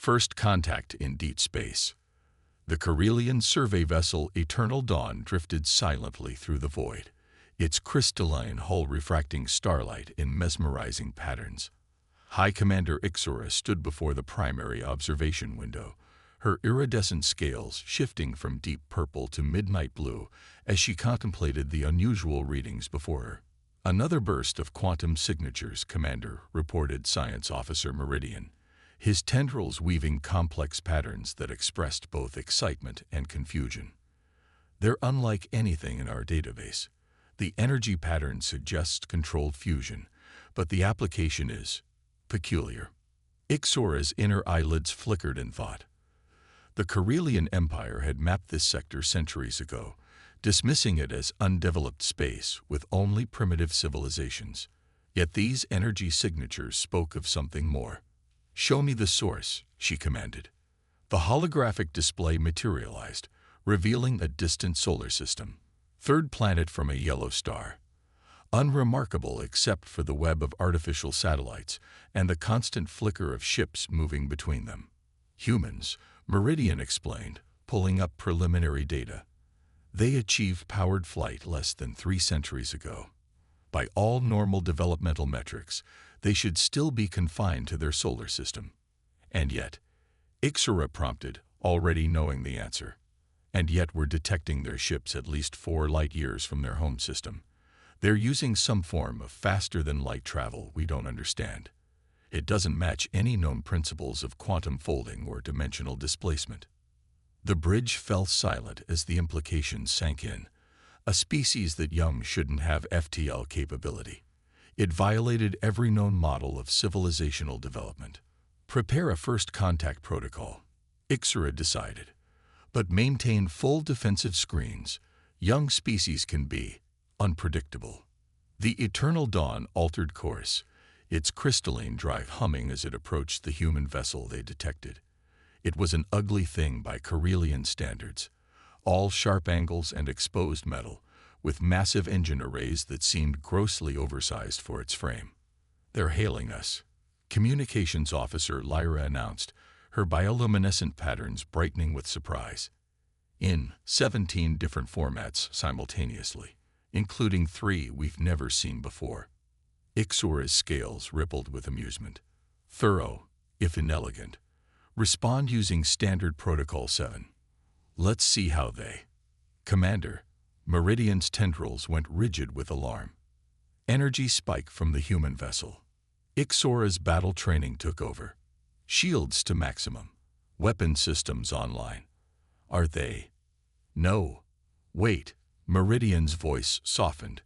First contact in deep space. The Corellian survey vessel Eternal Dawn drifted silently through the void, its crystalline hull refracting starlight in mesmerizing patterns. High Commander Ixora stood before the primary observation window, her iridescent scales shifting from deep purple to midnight blue as she contemplated the unusual readings before her. "Another burst of quantum signatures, Commander," reported Science Officer Meridian, his tendrils weaving complex patterns that expressed both excitement and confusion. "They're unlike anything in our database. The energy pattern suggests controlled fusion, but the application is peculiar." Ixora's inner eyelids flickered in thought. The Corellian Empire had mapped this sector centuries ago, dismissing it as undeveloped space with only primitive civilizations. Yet these energy signatures spoke of something more. "Show me the source," she commanded. The holographic display materialized, revealing a distant solar system. Third planet from a yellow star. Unremarkable except for the web of artificial satellites and the constant flicker of ships moving between them. "Humans," Meridian explained, pulling up preliminary data. "They achieved powered flight less than 3 centuries ago. By all normal developmental metrics, they should still be confined to their solar system. And yet," Ixora prompted, already knowing the answer, "and yet we're detecting their ships at least 4 light years from their home system. They're using some form of faster-than-light travel we don't understand. It doesn't match any known principles of quantum folding or dimensional displacement." The bridge fell silent as the implications sank in. A species that young shouldn't have FTL capability. It violated every known model of civilizational development. "Prepare a first contact protocol," Ixora decided, "but maintain full defensive screens. Young species can be unpredictable." The Eternal Dawn altered course, its crystalline drive humming as it approached the human vessel they detected. It was an ugly thing by Corellian standards, all sharp angles and exposed metal, with massive engine arrays that seemed grossly oversized for its frame. "They're hailing us," Communications Officer Lyra announced, her bioluminescent patterns brightening with surprise. "In 17 different formats simultaneously, including 3 we've never seen before." Ixora's scales rippled with amusement. "Thorough, if inelegant. Respond using Standard Protocol 7. Let's see how they—" "Commander," Meridian's tendrils went rigid with alarm. Energy spike from the human vessel. Ixora's battle training took over. Shields to maximum. Weapon systems online. "Are they—" "No. Wait." Meridian's voice softened.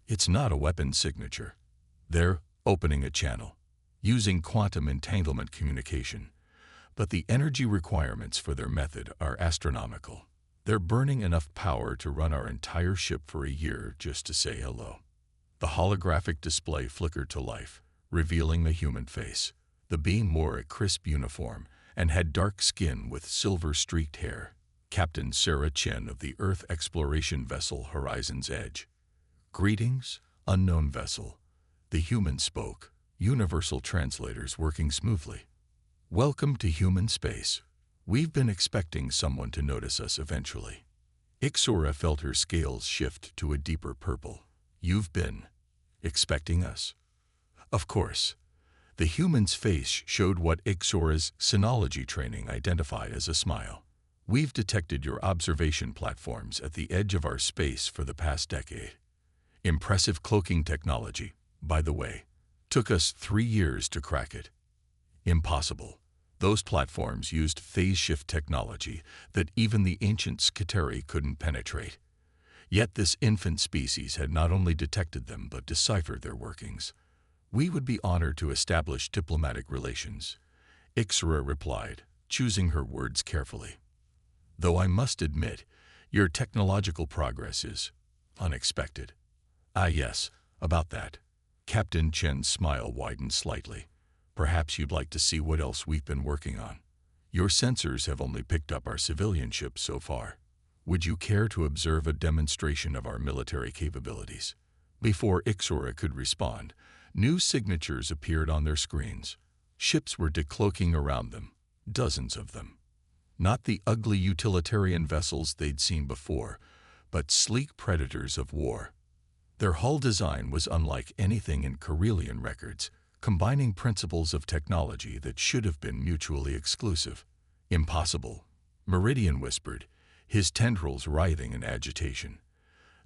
"It's not a weapon signature. They're opening a channel, using quantum entanglement communication. But the energy requirements for their method are astronomical. They're burning enough power to run our entire ship for a year just to say hello." The holographic display flickered to life, revealing a human face. The being wore a crisp uniform and had dark skin with silver-streaked hair. Captain Sarah Chen of the Earth exploration vessel Horizon's Edge. "Greetings, unknown vessel." The human spoke, universal translators working smoothly. "Welcome to human space. We've been expecting someone to notice us eventually." Ixora felt her scales shift to a deeper purple. "You've been expecting us?" "Of course." The human's face showed what Ixora's sinology training identified as a smile. "We've detected your observation platforms at the edge of our space for the past decade. Impressive cloaking technology, by the way. Took us 3 years to crack it." "Impossible. Those platforms used phase shift technology that even the ancient Skiteri couldn't penetrate. Yet this infant species had not only detected them but deciphered their workings. We would be honored to establish diplomatic relations," Ixora replied, choosing her words carefully. "Though I must admit, your technological progress is unexpected." "Ah yes, about that." Captain Chen's smile widened slightly. "Perhaps you'd like to see what else we've been working on. Your sensors have only picked up our civilian ships so far. Would you care to observe a demonstration of our military capabilities?" Before Ixora could respond, new signatures appeared on their screens. Ships were decloaking around them, Dozens of them. Not the ugly utilitarian vessels they'd seen before, but sleek predators of war. Their hull design was unlike anything in Carillion records, combining principles of technology that should have been mutually exclusive. Impossible, Meridian whispered, his tendrils writhing in agitation.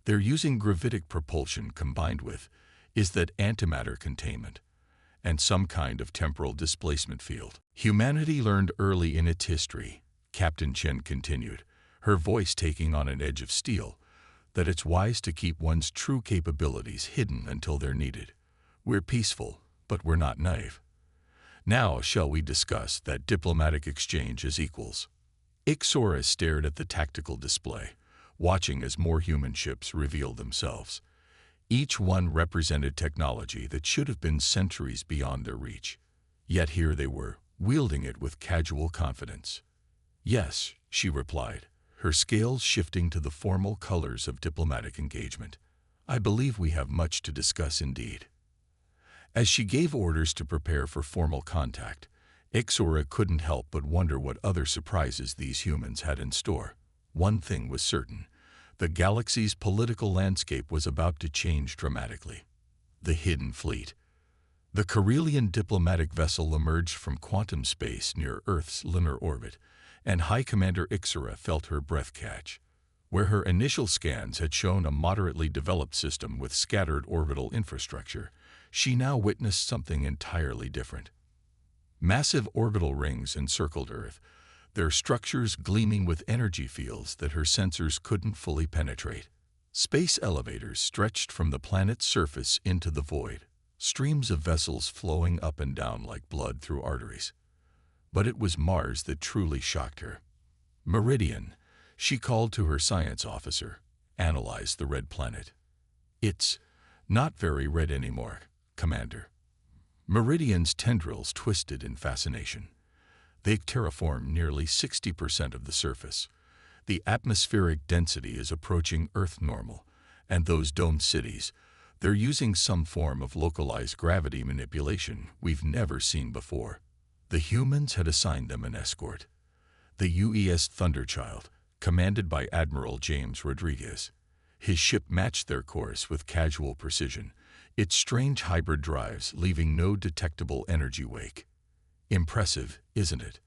They're using gravitic propulsion combined with, is that antimatter containment, and some kind of temporal displacement field. Humanity learned early in its history, Captain Chen continued, her voice taking on an edge of steel, that it's wise to keep one's true capabilities hidden until they're needed. We're peaceful, but we're not naive. Now shall we discuss that diplomatic exchange as equals? Ixora stared at the tactical display, watching as more human ships revealed themselves. Each one represented technology that should have been centuries beyond their reach. Yet here they were, wielding it with casual confidence. Yes, she replied, her scales shifting to the formal colors of diplomatic engagement. I believe we have much to discuss indeed. As she gave orders to prepare for formal contact, Ixora couldn't help but wonder what other surprises these humans had in store. One thing was certain. The galaxy's political landscape was about to change dramatically. The Hidden Fleet. The Carillion diplomatic vessel emerged from quantum space near Earth's lunar orbit, and High Commander Ixora felt her breath catch. Where her initial scans had shown a moderately developed system with scattered orbital infrastructure, she now witnessed something entirely different. Massive orbital rings encircled Earth, their structures gleaming with energy fields that her sensors couldn't fully penetrate. Space elevators stretched from the planet's surface into the void, streams of vessels flowing up and down like blood through arteries. But it was Mars that truly shocked her. Meridian, she called to her science officer, analyzed the red planet. It's not very red anymore, Commander. Meridian's tendrils twisted in fascination. They've terraformed nearly 60% of the surface. The atmospheric density is approaching Earth normal, and those domed cities, they're using some form of localized gravity manipulation we've never seen before. The humans had assigned them an escort. The UES Thunderchild, commanded by Admiral James Rodriguez. His ship matched their course with casual precision, its strange hybrid drives leaving no detectable energy wake. Impressive, isn't it?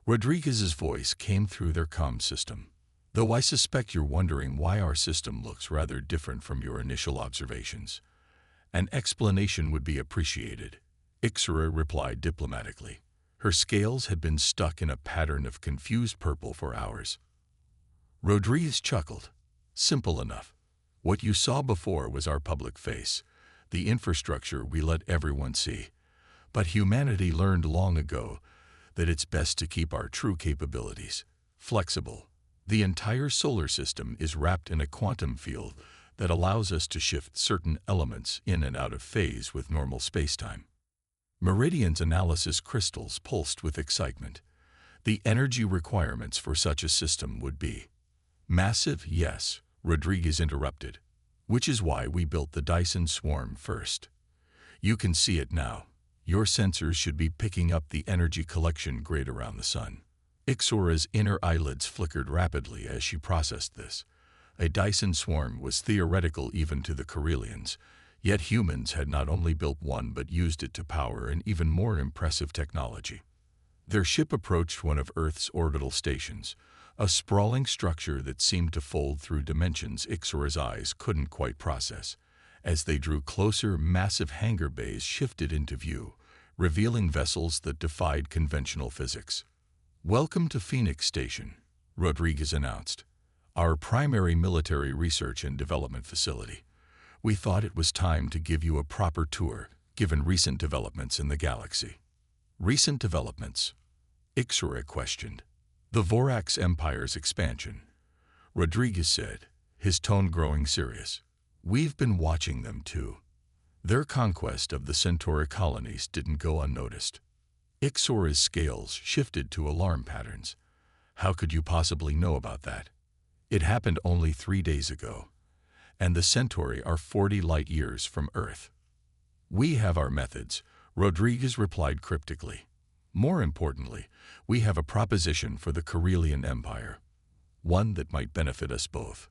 Rodriguez's voice came through their comm system. Though I suspect you're wondering why our system looks rather different from your initial observations. An explanation would be appreciated, Ixora replied diplomatically. Her scales had been stuck in a pattern of confused purple for hours. Rodriguez chuckled. Simple enough. What you saw before was our public face, the infrastructure we let everyone see. But humanity learned long ago that it's best to keep our true capabilities flexible. The entire solar system is wrapped in a quantum field that allows us to shift certain elements in and out of phase with normal spacetime. Meridian's analysis crystals pulsed with excitement. The energy requirements for such a system would be massive, yes, Rodriguez interrupted, which is why we built the Dyson Swarm first. You can see it now. Your sensors should be picking up the energy collection grid around the sun. Ixora's inner eyelids flickered rapidly as she processed this. A Dyson Swarm was theoretical even to the Carillions, yet humans had not only built one but used it to power an even more impressive technology. Their ship approached one of Earth's orbital stations, a sprawling structure that seemed to fold through dimensions Ixora's eyes couldn't quite process. As they drew closer, massive hangar bays shifted into view, revealing vessels that defied conventional physics. Welcome to Phoenix Station, Rodriguez announced, our primary military research and development facility. We thought it was time to give you a proper tour, given recent developments in the galaxy. Recent developments? Ixora questioned. The Vorax Empire's expansion, Rodriguez said, his tone growing serious. We've been watching them too. Their conquest of the Centauri colonies didn't go unnoticed. Ixora's scales shifted to alarm patterns. How could you possibly know about that? It happened only 3 days ago, and the Centauri are 40 light years from Earth. We have our methods, Rodriguez replied cryptically. More importantly, we have a proposition for the Karelian Empire, one that might benefit us both.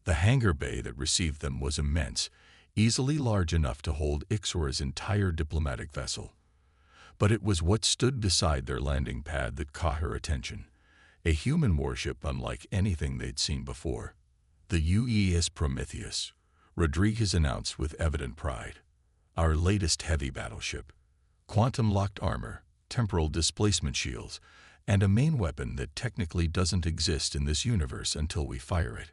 The hangar bay that received them was immense, easily large enough to hold Ixora's entire diplomatic vessel. But it was what stood beside their landing pad that caught her attention, a human warship unlike anything they'd seen before. The UES Prometheus, Rodriguez announced with evident pride. Our latest heavy battleship. Quantum-locked armor, temporal displacement shields, and a main weapon that technically doesn't exist in this universe until we fire it.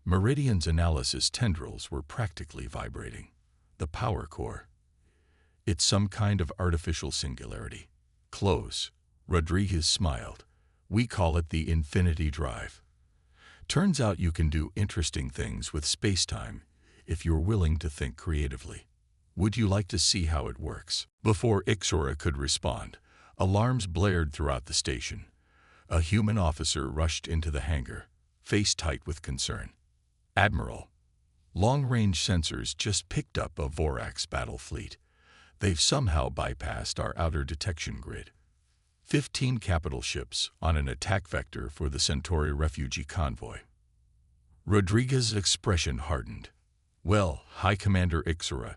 Meridian's analysis tendrils were practically vibrating. The power core. It's some kind of artificial singularity. Close. Rodriguez smiled. We call it the infinity drive. Turns out you can do interesting things with space-time if you're willing to think creatively. Would you like to see how it works? Before Ixora could respond, alarms blared throughout the station. A human officer rushed into the hangar, face tight with concern. Admiral, long-range sensors just picked up a Vorax battle fleet. They've somehow bypassed our outer detection grid. 15 capital ships on an attack vector for the Centauri refugee convoy. Rodriguez's expression hardened. Well, High Commander Ixora,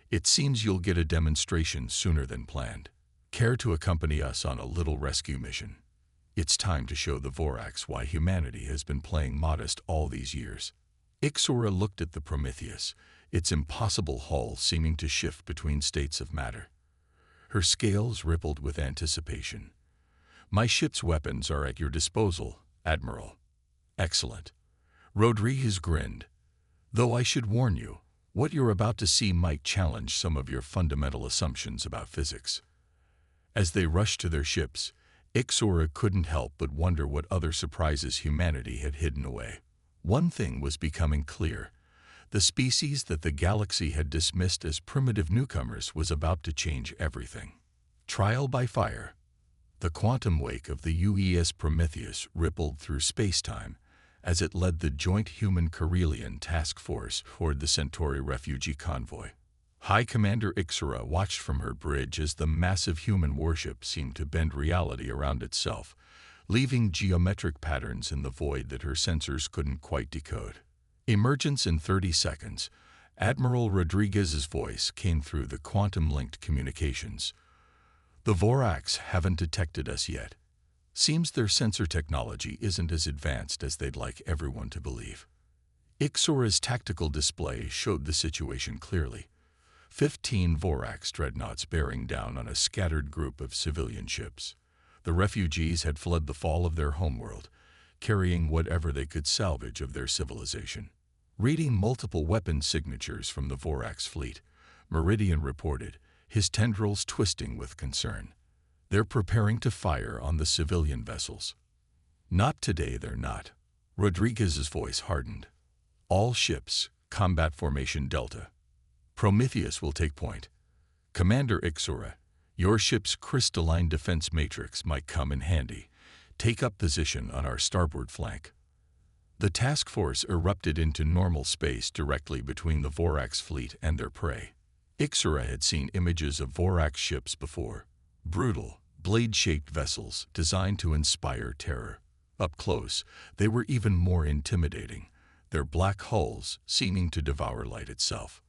it seems you'll get a demonstration sooner than planned. Care to accompany us on a little rescue mission? It's time to show the Vorax why humanity has been playing modest all these years. Ixora looked at the Prometheus, its impossible hull seeming to shift between states of matter. Her scales rippled with anticipation. My ship's weapons are at your disposal, Admiral. Excellent. Rodriguez grinned. Though I should warn you, what you're about to see might challenge some of your fundamental assumptions about physics. As they rushed to their ships, Ixora couldn't help but wonder what other surprises humanity had hidden away. One thing was becoming clear. The species that the galaxy had dismissed as primitive newcomers was about to change everything. Trial by fire. The quantum wake of the UES Prometheus rippled through space-time as it led the joint human Karelian task force toward the Centauri refugee convoy. High Commander Ixora watched from her bridge as the massive human warship seemed to bend reality around itself, leaving geometric patterns in the void that her sensors couldn't quite decode. Emergence in 30 seconds. Admiral Rodriguez's voice came through the quantum-linked communications. The Vorax haven't detected us yet. Seems their sensor technology isn't as advanced as they'd like everyone to believe. Ixora's tactical display showed the situation clearly. 15 Vorax dreadnoughts bearing down on a scattered group of civilian ships. The refugees had fled the fall of their homeworld, carrying whatever they could salvage of their civilization. Reading multiple weapon signatures from the Vorax fleet, Meridian reported, his tendrils twisting with concern. They're preparing to fire on the civilian vessels. Not today, they're not. Rodriguez's voice hardened. All ships, combat formation Delta. Prometheus will take point. Commander Ixora, your ship's crystalline defense matrix might come in handy. Take up position on our starboard flank. The task force erupted into normal space directly between the Vorax fleet and their prey. Ixora had seen images of Vorax ships before. Brutal, blade-shaped vessels designed to inspire terror. Up close, they were even more intimidating, their black hulls seeming to devour light itself.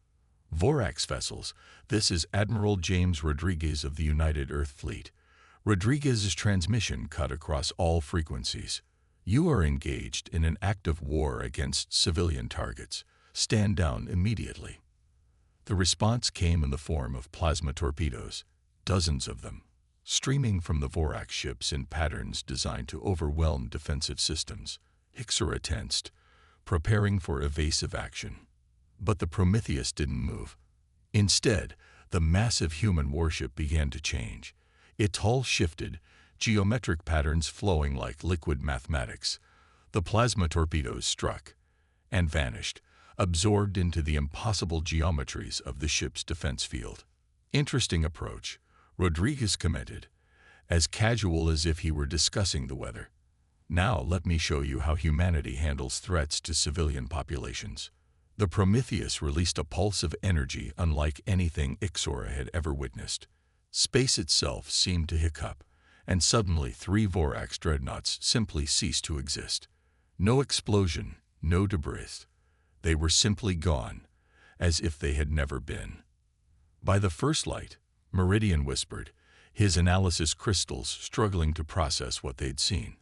Vorax vessels, this is Admiral James Rodriguez of the United Earth Fleet. Rodriguez's transmission cut across all frequencies. You are engaged in an active war against civilian targets. Stand down immediately. The response came in the form of plasma torpedoes, dozens of them, streaming from the Vorax ships in patterns designed to overwhelm defensive systems. Ixora tensed, preparing for evasive action. But the Prometheus didn't move. Instead, the massive human warship began to change. Its hull shifted, geometric patterns flowing like liquid mathematics. The plasma torpedoes struck and vanished, absorbed into the impossible geometries of the ship's defense field. Interesting approach, Rodriguez commented, as casual as if he were discussing the weather. Now let me show you how humanity handles threats to civilian populations. The Prometheus released a pulse of energy unlike anything Ixora had ever witnessed. Space itself seemed to hiccup, and suddenly 3 Vorax dreadnoughts simply ceased to exist. No explosion, no debris. They were simply gone, as if they had never been. By the first light, Meridian whispered, his analysis crystals struggling to process what they'd seen.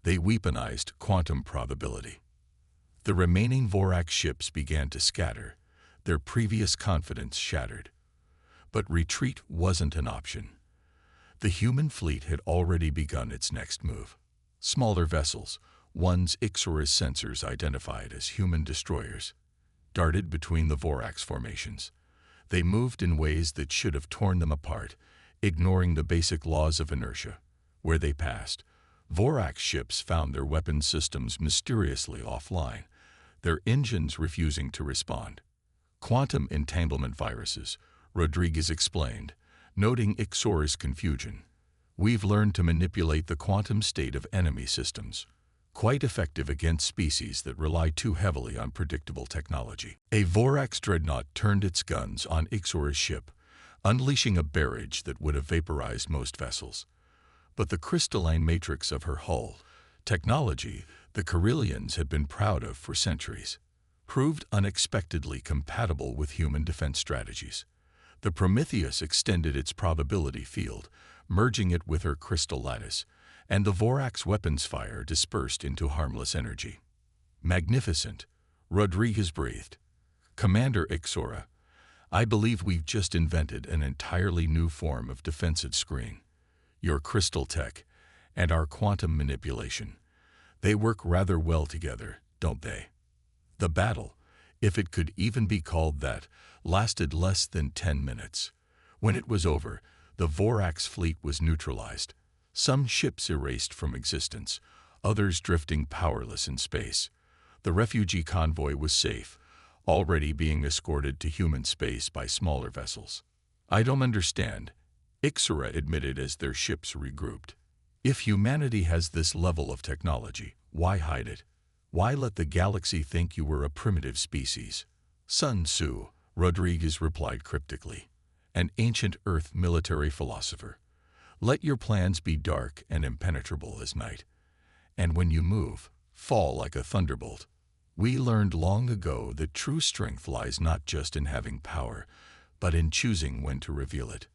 They weaponized quantum probability. The remaining Vorax ships began to scatter, their previous confidence shattered. But retreat wasn't an option. The human fleet had already begun its next move. Smaller vessels, ones Ixora's sensors identified as human destroyers, darted between the Vorax formations. They moved in ways that should have torn them apart, ignoring the basic laws of inertia. Where they passed, Vorax ships found their weapon systems mysteriously offline, their engines refusing to respond. Quantum entanglement viruses, Rodriguez explained, noting Ixora's confusion. We've learned to manipulate the quantum state of enemy systems, quite effective against species that rely too heavily on predictable technology. A Vorax dreadnought turned its guns on Ixora's ship, unleashing a barrage that would have vaporized most vessels. But the crystalline matrix of her hull, technology the Corellians had been proud of for centuries, proved unexpectedly compatible with human defense strategies. The Prometheus extended its probability field, merging it with her crystal lattice, and the Vorax weapons fire dispersed into harmless energy. Magnificent, Rodriguez breathed. Commander Ixora, I believe we've just invented an entirely new form of defensive screen. Your crystal tech and our quantum manipulation. They work rather well together, don't they? The battle, if it could even be called that, lasted less than 10 minutes. When it was over, the Vorax fleet was neutralized. Some ships erased from existence, others drifting powerless in space. The refugee convoy was safe, already being escorted to human space by smaller vessels. I don't understand, Ixora admitted as their ships regrouped. If humanity has this level of technology, why hide it? Why let the galaxy think you were a primitive species? Sun Tzu, Rodriguez replied cryptically, an ancient Earth military philosopher. Let your plans be dark and impenetrable as night. And when you move, fall like a thunderbolt. We learned long ago that true strength lies not just in having power, but in choosing when to reveal it.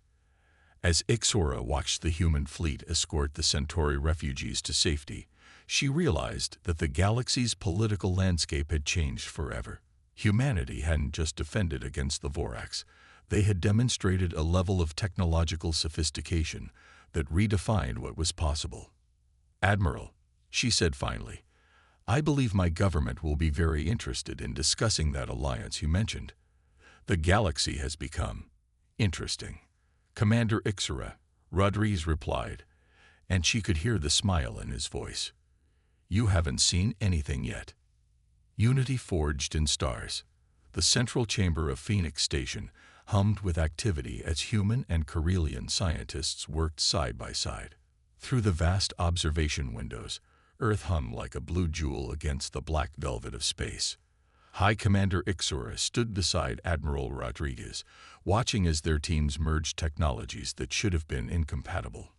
As Ixora watched the human fleet escort the Centauri refugees to safety, she realized that the galaxy's political landscape had changed forever. Humanity hadn't just defended against the Vorax, they had demonstrated a level of technological sophistication that redefined what was possible. Admiral, she said finally, I believe my government will be very interested in discussing that alliance you mentioned. The galaxy has become interesting. Commander Ixora, Rodriguez replied, and she could hear the smile in his voice. You haven't seen anything yet. Unity forged in stars. The central chamber of Phoenix Station hummed with activity as human and Corellian scientists worked side by side. Through the vast observation windows, Earth hung like a blue jewel against the black velvet of space. High Commander Ixora stood beside Admiral Rodriguez, watching as their teams merged technologies that should have been incompatible.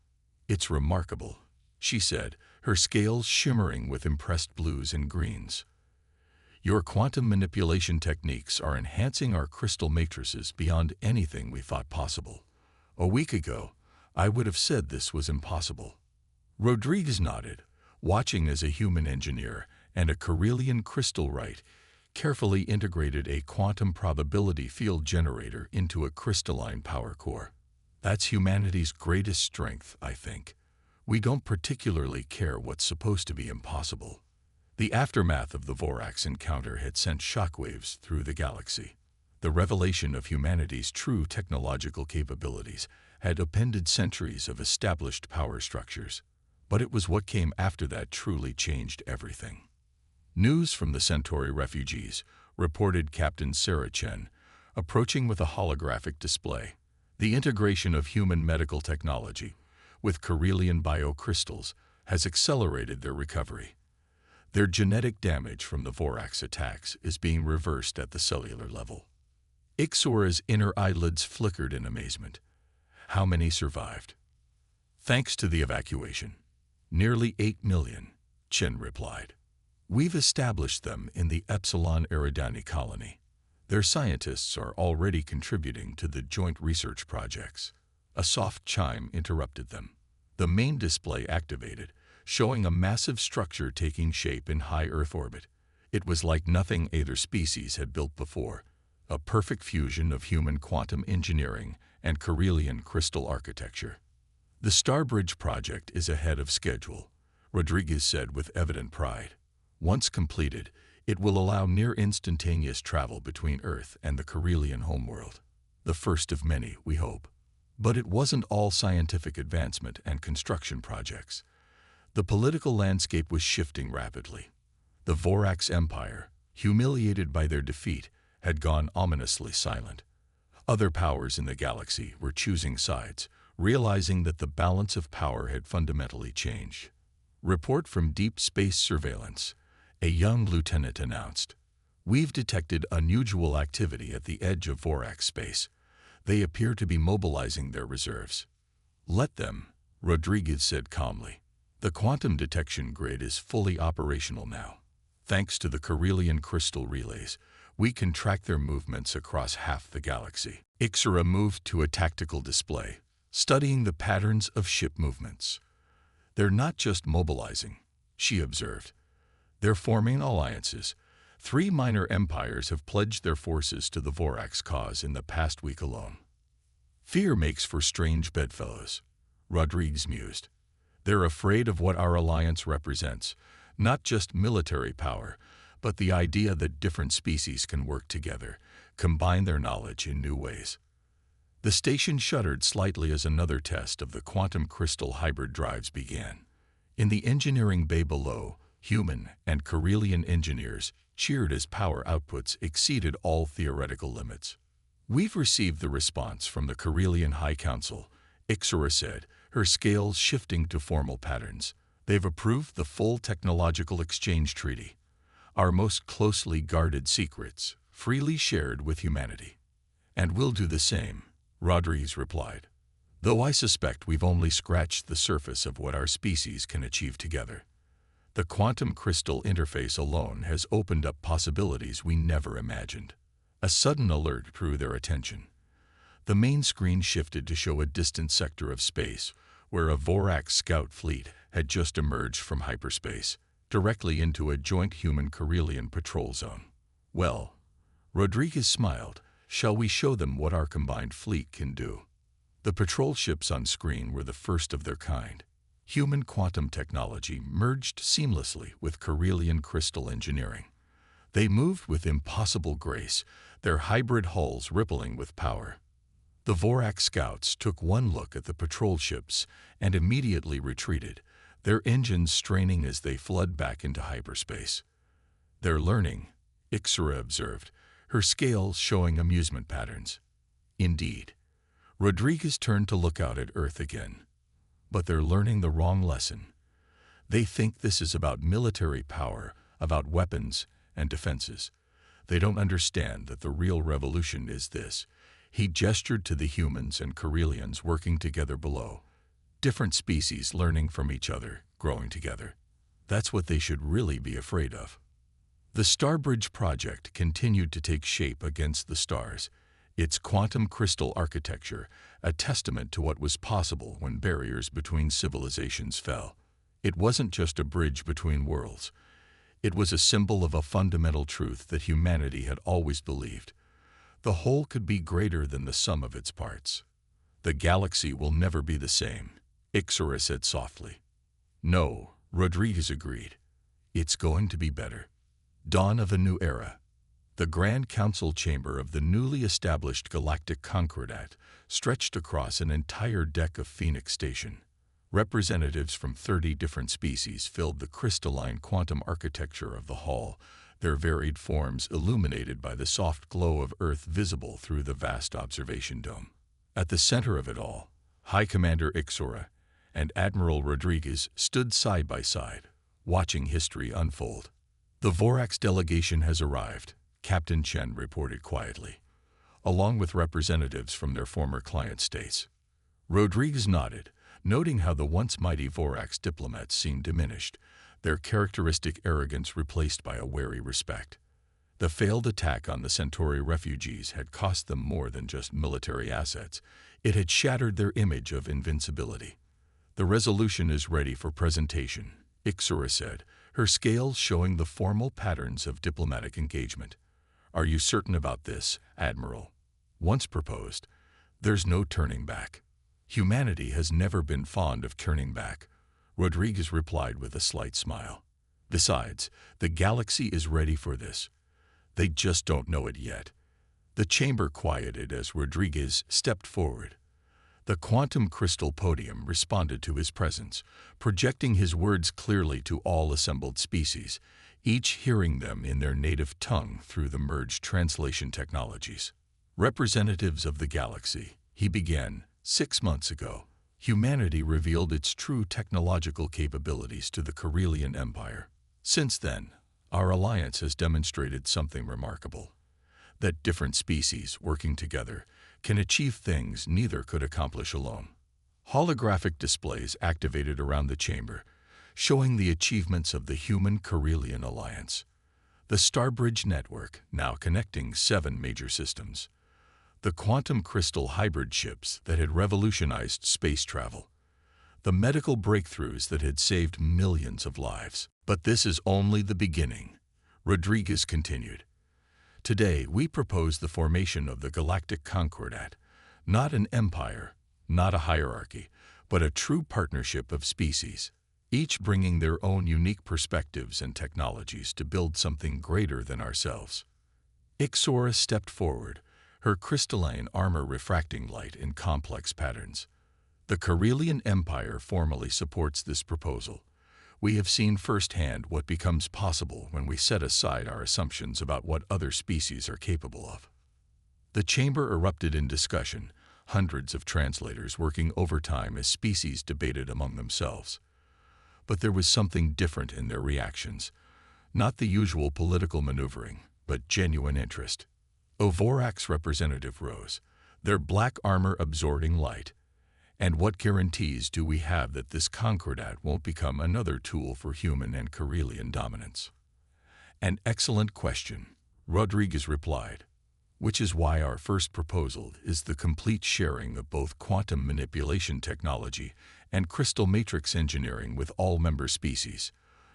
It's remarkable, she said, her scales shimmering with impressed blues and greens. Your quantum manipulation techniques are enhancing our crystal matrices beyond anything we thought possible. A week ago, I would have said this was impossible. Rodriguez nodded, watching as a human engineer and a Corellian crystal wright carefully integrated a quantum probability field generator into a crystalline power core. That's humanity's greatest strength, I think. We don't particularly care what's supposed to be impossible. The aftermath of the Vorax encounter had sent shockwaves through the galaxy. The revelation of humanity's true technological capabilities had upended centuries of established power structures. But it was what came after that truly changed everything. News from the Centauri refugees, reported Captain Sarah Chen, approaching with a holographic display. The integration of human medical technology with Corellian biocrystals has accelerated their recovery. Their genetic damage from the Vorax attacks is being reversed at the cellular level. Ixora's inner eyelids flickered in amazement. How many survived? Thanks to the evacuation. Nearly 8 million, Chen replied. We've established them in the Epsilon Eridani colony. Their scientists are already contributing to the joint research projects. A soft chime interrupted them. The main display activated, showing a massive structure taking shape in high Earth orbit. It was like nothing either species had built before, a perfect fusion of human quantum engineering and Corellian crystal architecture. The Starbridge project is ahead of schedule, Rodriguez said with evident pride. Once completed, it will allow near-instantaneous travel between Earth and the Corellian homeworld. The first of many, we hope. But it wasn't all scientific advancement and construction projects. The political landscape was shifting rapidly. The Vorax Empire, humiliated by their defeat, had gone ominously silent. Other powers in the galaxy were choosing sides, realizing that the balance of power had fundamentally changed. Report from Deep Space Surveillance, a young lieutenant announced. We've detected unusual activity at the edge of Vorax space. They appear to be mobilizing their reserves. Let them, Rodriguez said calmly. The quantum detection grid is fully operational now. Thanks to the Corellian crystal relays, we can track their movements across half the galaxy. Ixora moved to a tactical display, studying the patterns of ship movements. They're not just mobilizing, she observed. They're forming alliances. 3 minor empires have pledged their forces to the Vorax cause in the past week alone. Fear makes for strange bedfellows, Rodriguez mused. They're afraid of what our alliance represents, not just military power, but the idea that different species can work together, combine their knowledge in new ways. The station shuddered slightly as another test of the quantum crystal hybrid drives began. In the engineering bay below, human and Corellian engineers cheered as power outputs exceeded all theoretical limits. We've received the response from the Corellian High Council, Ixora said, her scales shifting to formal patterns. They've approved the full technological exchange treaty, our most closely guarded secrets, freely shared with humanity. And we'll do the same, Rodriguez replied. Though I suspect we've only scratched the surface of what our species can achieve together. The quantum crystal interface alone has opened up possibilities we never imagined. A sudden alert drew their attention. The main screen shifted to show a distant sector of space, where a Vorax scout fleet had just emerged from hyperspace, directly into a joint human-Corellian patrol zone. Well, Rodriguez smiled, shall we show them what our combined fleet can do? The patrol ships on screen were the first of their kind. Human quantum technology merged seamlessly with Corellian crystal engineering. They moved with impossible grace, their hybrid hulls rippling with power. The Vorax scouts took one look at the patrol ships and immediately retreated, their engines straining as they fled back into hyperspace. They're learning, Ixora observed, her scales showing amusement patterns. Indeed. Rodriguez turned to look out at Earth again. But they're learning the wrong lesson. They think this is about military power, about weapons and defenses. They don't understand that the real revolution is this. He gestured to the humans and Corellians working together below. Different species learning from each other, growing together. That's what they should really be afraid of. The Starbridge project continued to take shape against the stars, its quantum crystal architecture a testament to what was possible when barriers between civilizations fell. It wasn't just a bridge between worlds. It was a symbol of a fundamental truth that humanity had always believed. The whole could be greater than the sum of its parts. The galaxy will never be the same, Ixora said softly. No, Rodriguez agreed. It's going to be better. Dawn of a new era. The Grand Council chamber of the newly established Galactic Concordat stretched across an entire deck of Phoenix Station. Representatives from 30 different species filled the crystalline quantum architecture of the hall, their varied forms illuminated by the soft glow of Earth visible through the vast observation dome. At the center of it all, High Commander Ixora and Admiral Rodriguez stood side by side, watching history unfold. The Vorax delegation has arrived, Captain Chen reported quietly, along with representatives from their former client states. Rodriguez nodded, noting how the once mighty Vorax diplomats seemed diminished, their characteristic arrogance replaced by a wary respect. The failed attack on the Centauri refugees had cost them more than just military assets. It had shattered their image of invincibility. "The resolution is ready for presentation," Ixora said, her scales showing the formal patterns of diplomatic engagement. "Are you certain about this, Admiral?" Once proposed, there's no turning back. Humanity has never been fond of turning back, Rodriguez replied with a slight smile. Besides, the galaxy is ready for this. They just don't know it yet. The chamber quieted as Rodriguez stepped forward. The quantum crystal podium responded to his presence, projecting his words clearly to all assembled species, each hearing them in their native tongue through the merged translation technologies. "Representatives of the galaxy," he began, 6 months ago, humanity revealed its true technological capabilities to the Corellian Empire. Since then, our alliance has demonstrated something remarkable: that different species, working together, can achieve things neither could accomplish alone. Holographic displays activated around the chamber, showing the achievements of the Human-Corellian Alliance. The Starbridge network, now connecting 7 major systems. The quantum crystal hybrid ships that had revolutionized space travel. The medical breakthroughs that had saved millions of lives. But this is only the beginning, Rodriguez continued. Today, we propose the formation of the Galactic Concordat, not an empire, not a hierarchy, but a true partnership of species, each bringing their own unique perspectives and technologies to build something greater than ourselves. Ixora stepped forward, her crystalline armor refracting light in complex patterns. The Corellian Empire formally supports this proposal. We have seen firsthand what becomes possible when we set aside our assumptions about what other species are capable of. The chamber erupted in discussion, hundreds of translators working overtime as species debated among themselves. But there was something different in their reactions, not the usual political maneuvering, but genuine interest. A Vorax representative rose, their black armor absorbing light. "And what guarantees do we have that this Concordat won't become another tool for human and Corellian dominance?" "An excellent question," Rodriguez replied, "which is why our first proposal is the complete sharing of both quantum manipulation technology and crystal matrix engineering with all member species.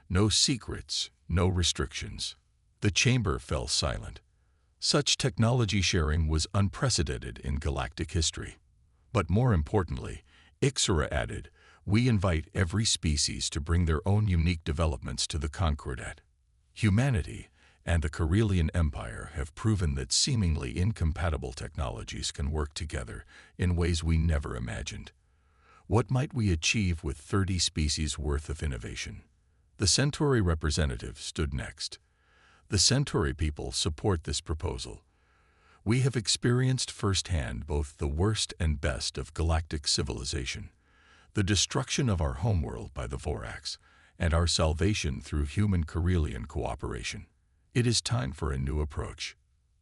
No secrets, no restrictions." The chamber fell silent. Such technology sharing was unprecedented in galactic history. But more importantly, Ixora added, "We invite every species to bring their own unique developments to the Concordat. Humanity and the Corellian Empire have proven that seemingly incompatible technologies can work together in ways we never imagined. What might we achieve with 30 species worth of innovation?" The Centauri representative stood next. "The Centauri people support this proposal. We have experienced firsthand both the worst and best of galactic civilization, the destruction of our homeworld by the Vorax, and our salvation through human-Corellian cooperation. It is time for a new approach."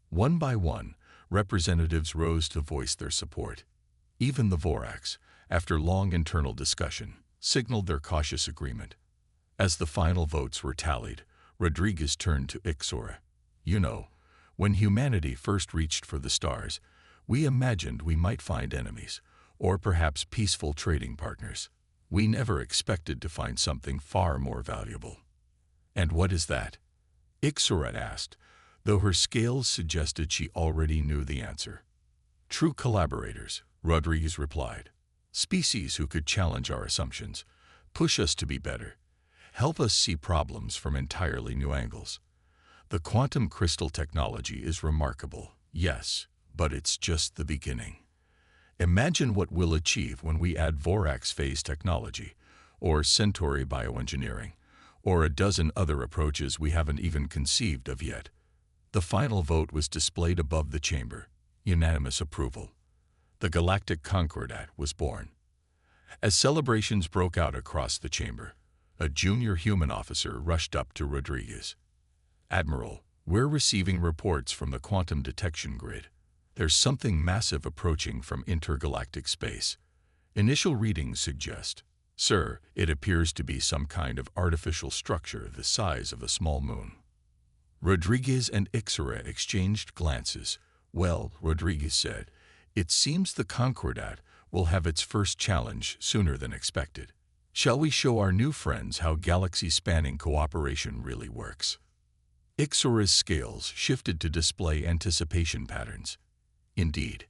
One by one, representatives rose to voice their support. Even the Vorax, after long internal discussion, signaled their cautious agreement. As the final votes were tallied, Rodriguez turned to Ixora. "You know, when humanity first reached for the stars, we imagined we might find enemies, or perhaps peaceful trading partners. We never expected to find something far more valuable." "And what is that?" Ixora asked, though her scales suggested she already knew the answer. "True collaborators," Rodriguez replied. "Species who could challenge our assumptions, push us to be better, help us see problems from entirely new angles. The quantum crystal technology is remarkable, yes, but it's just the beginning. Imagine what we'll achieve when we add Vorax phase technology, or Centauri bioengineering, or a dozen other approaches we haven't even conceived of yet." The final vote was displayed above the chamber, unanimous approval. The Galactic Concordat was born. As celebrations broke out across the chamber, a junior human officer rushed up to Rodriguez. "Admiral, we're receiving reports from the quantum detection grid. There's something massive approaching from intergalactic space. Initial readings suggest, "Sir, it appears to be some kind of artificial structure the size of a small moon." Rodriguez and Ixora exchanged glances. "Well," Rodriguez said, "it seems the Concordat will have its first challenge sooner than expected. Shall we show our new friends how galaxy-spanning cooperation really works?" Ixora's scales shifted to display anticipation patterns. Indeed.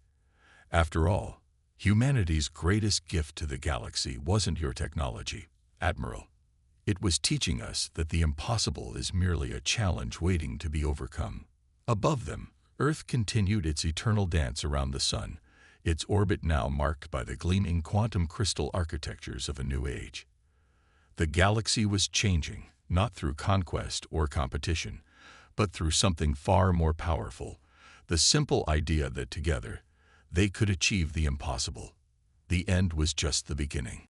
After all, humanity's greatest gift to the galaxy wasn't your technology, Admiral. It was teaching us that the impossible is merely a challenge waiting to be overcome. Above them, Earth continued its eternal dance around the sun, its orbit now marked by the gleaming quantum crystal architectures of a new age. The galaxy was changing, not through conquest or competition, but through something far more powerful, the simple idea that together they could achieve the impossible. The end was just the beginning.